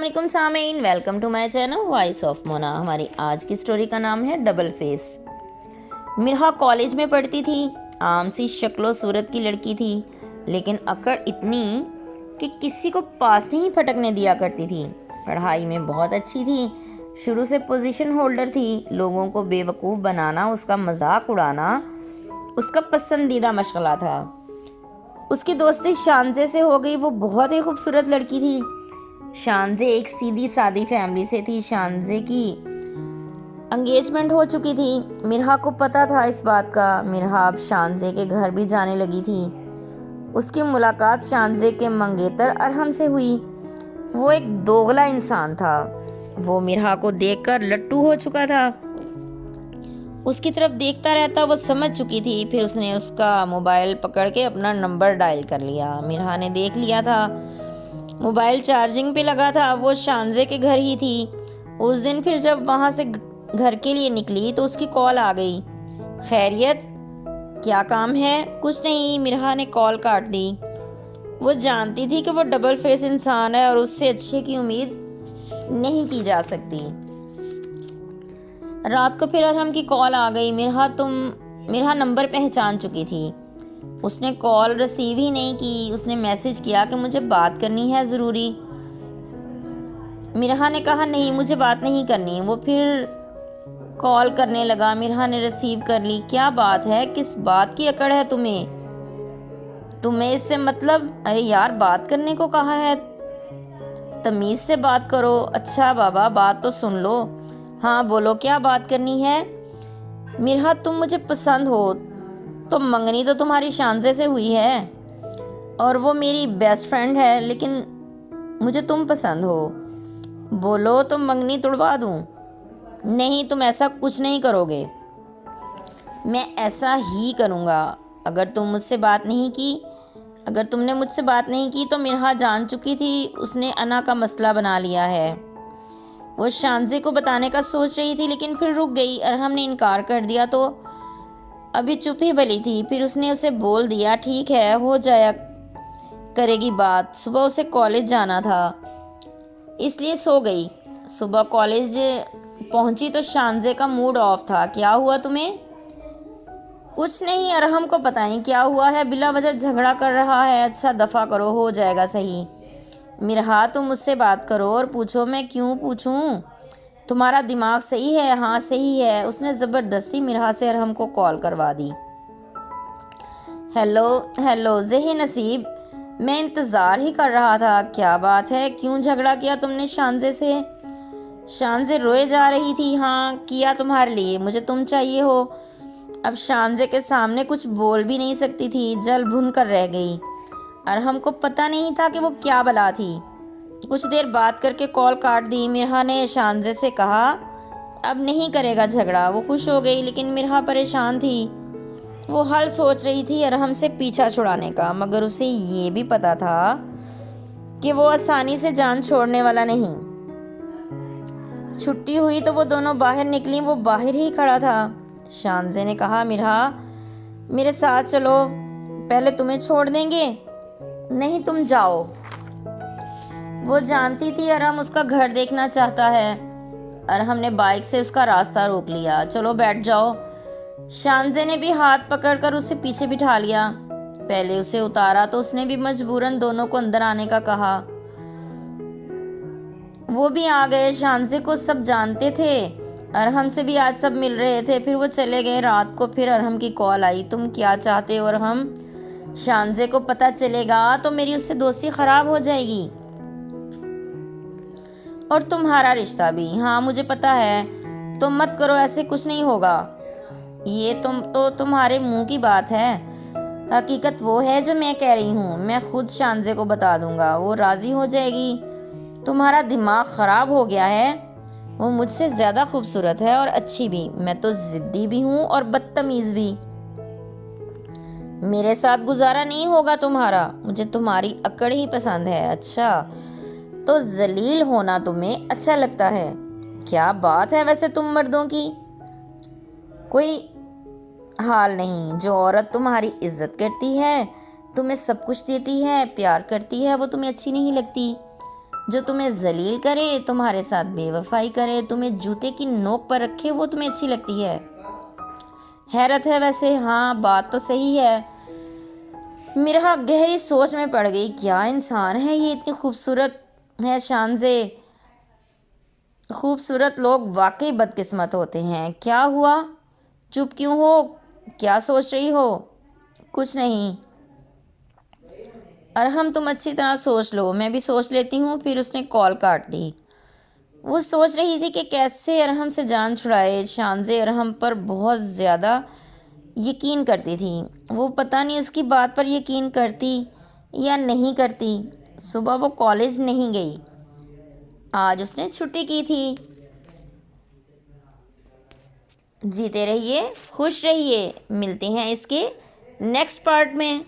वालेकुम सामीन, welcome to my channel voice of Mona. हमारी आज की स्टोरी का नाम है डबल फेस। मिरहा कॉलेज में पढ़ती थी। आम सी शक्लो सूरत की लड़की थी, लेकिन अकड़ इतनी कि किसी को पास नहीं फटकने दिया करती थी। पढ़ाई में बहुत अच्छी थी, शुरू से पोजीशन होल्डर थी। लोगों को बेवकूफ़ बनाना, उसका मजाक उड़ाना उसका पसंदीदा मशगला था। उसकी दोस्ती शानजे से हो गई। वो बहुत ही खूबसूरत लड़की थी। शानजे एक सीधी सादी फैमिली से थी। शानजे की एंगेजमेंट हो चुकी थी। मिरहा को पता था इस बात का। मिरहा अब शानजे के घर भी जाने लगी थी। उसकी मुलाकात शानजे के मंगेतर अरहम से हुई। वो एक दोगला इंसान था। वो मिरहा को देखकर लट्टू हो चुका था। उसकी तरफ देखता रहता। वो समझ चुकी थी। फिर उसने उसका मोबाइल पकड़ के अपना नंबर डायल कर लिया। मिरहा ने देख लिया था, मोबाइल चार्जिंग पे लगा था। वो शानजे के घर ही थी। उस दिन फिर जब वहाँ से घर के लिए निकली तो उसकी कॉल आ गई। खैरियत, क्या काम है? कुछ नहीं, मिरहा ने कॉल काट दी। वो जानती थी कि वो डबल फेस इंसान है और उससे अच्छे की उम्मीद नहीं की जा सकती। रात को फिर अरहम की कॉल आ गई। मिरहा नंबर पहचान चुकी थी। उसने कॉल रिसीव ही नहीं की। उसने मैसेज किया कि मुझे बात करनी है ज़रूरी। मिरहा ने कहा नहीं, मुझे बात नहीं करनी। वो फिर कॉल करने लगा। मिरहा ने रिसीव कर ली। क्या बात है? किस बात की अकड़ है तुम्हें इससे मतलब? अरे यार, बात करने को कहा है, तमीज़ से बात करो। अच्छा बाबा, बात तो सुन लो। हाँ बोलो, क्या बात करनी है? मिरहा, तुम मुझे पसंद हो तो मंगनी तो तुम्हारी शानजे से हुई है और वो मेरी बेस्ट फ्रेंड है, लेकिन मुझे तुम पसंद हो। बोलो तो मंगनी तुड़वा दूं। नहीं, तुम ऐसा कुछ नहीं करोगे। मैं ऐसा ही करूँगा। अगर तुमने मुझसे बात नहीं की तो मिरहा जान चुकी थी उसने अना का मसला बना लिया है। वो शानजे को बताने का सोच रही थी, लेकिन फिर रुक गई। अरहम ने इनकार कर दिया तो अभी चुप ही भली थी। फिर उसने उसे बोल दिया, ठीक है, हो जाया करेगी बात। सुबह उसे कॉलेज जाना था, इसलिए सो गई। सुबह कॉलेज पहुंची तो शानजे का मूड ऑफ था। क्या हुआ तुम्हें? कुछ नहीं, अरहम को पता नहीं क्या हुआ है, बिला वजह झगड़ा कर रहा है। अच्छा दफ़ा करो, हो जाएगा सही। मिरहा, तुम मुझसे बात करो और पूछो। मैं क्यों पूछूं? तुम्हारा दिमाग सही है? हाँ सही है। उसने ज़बरदस्ती मिरहा से अरहम को कॉल करवा दी। हेलो हेलो ज़ेह नसीब, मैं इंतज़ार ही कर रहा था। क्या बात है, क्यों झगड़ा किया तुमने शानजे से? शानजे रोए जा रही थी। हाँ किया, तुम्हारे लिए। मुझे तुम चाहिए हो। अब शानजे के सामने कुछ बोल भी नहीं सकती थी, जल भुन कर रह गई। और हमको पता नहीं था कि वो क्या बला थी। कुछ देर बात करके कॉल काट दी। मिरहा ने शानजे से कहा अब नहीं करेगा झगड़ा। वो खुश हो गई, लेकिन मिरहा परेशान थी। वो हल सोच रही थी अरहम से पीछा छुड़ाने का, मगर उसे ये भी पता था कि वो आसानी से जान छोड़ने वाला नहीं। छुट्टी हुई तो वो दोनों बाहर निकली। वो बाहर ही खड़ा था। शानजे ने कहा, मिरहा मेरे साथ चलो, पहले तुम्हें छोड़ देंगे। नहीं, तुम जाओ। वो जानती थी अरहम उसका घर देखना चाहता है। अरहम ने बाइक से उसका रास्ता रोक लिया। चलो बैठ जाओ। शानजे ने भी हाथ पकड़कर उसे पीछे बिठा लिया। पहले उसे उतारा तो उसने भी मजबूरन दोनों को अंदर आने का कहा। वो भी आ गए। शानजे को सब जानते थे। अरहम से भी आज सब मिल रहे थे। फिर वो चले गए। रात को फिर अरहम की कॉल आई। तुम क्या चाहते हो अरहम? शानजे को पता चलेगा तो मेरी उससे दोस्ती खराब हो जाएगी और तुम्हारा रिश्ता भी। हाँ मुझे पता है, तुम मत करो, ऐसे कुछ नहीं होगा। ये तुम्हारे मुंह की बात है। हकीकत वो है जो मैं कह रही हूँ। मैं खुद शानजे को बता दूंगा, वो राजी हो जाएगी। तुम्हारा दिमाग खराब हो गया है। वो मुझसे ज़्यादा खूबसूरत है और अच्छी भी। मैं तो ज़िद्दी भी हूँ और बदतमीज़ भी। मेरे साथ गुजारा नहीं होगा तुम्हारा। मुझे तुम्हारी अकड़ ही पसंद है। अच्छा, तो जलील होना तुम्हें अच्छा लगता है? क्या बात है वैसे तुम मर्दों की। कोई हाल नहीं। जो औरत तुम्हारी इज्जत करती है, तुम्हें सब कुछ देती है, प्यार करती है, वो तुम्हें अच्छी नहीं लगती। जो तुम्हें जलील करे, तुम्हारे साथ बेवफाई करे, तुम्हें जूते की नोक पर रखे, वो तुम्हें अच्छी लगती है। हैरत है वैसे, हाँ बात तो सही है। मिरहा गहरी सोच में पड़ गई। क्या इंसान है ये, इतनी खूबसूरत है शान से। खूबसूरत लोग वाकई बदकिस्मत होते हैं। क्या हुआ, चुप क्यों हो, क्या सोच रही हो? कुछ नहीं। अरहम तुम अच्छी तरह सोच लो, मैं भी सोच लेती हूँ। फिर उसने कॉल काट दी। वो सोच रही थी कि कैसे अरहम से जान छुड़ाए। शानजे अरहम पर बहुत ज़्यादा यकीन करती थी। वो पता नहीं उसकी बात पर यकीन करती या नहीं करती। सुबह वो कॉलेज नहीं गई, आज उसने छुट्टी की थी। जीते रहिए, खुश रहिए। मिलते हैं इसके नेक्स्ट पार्ट में।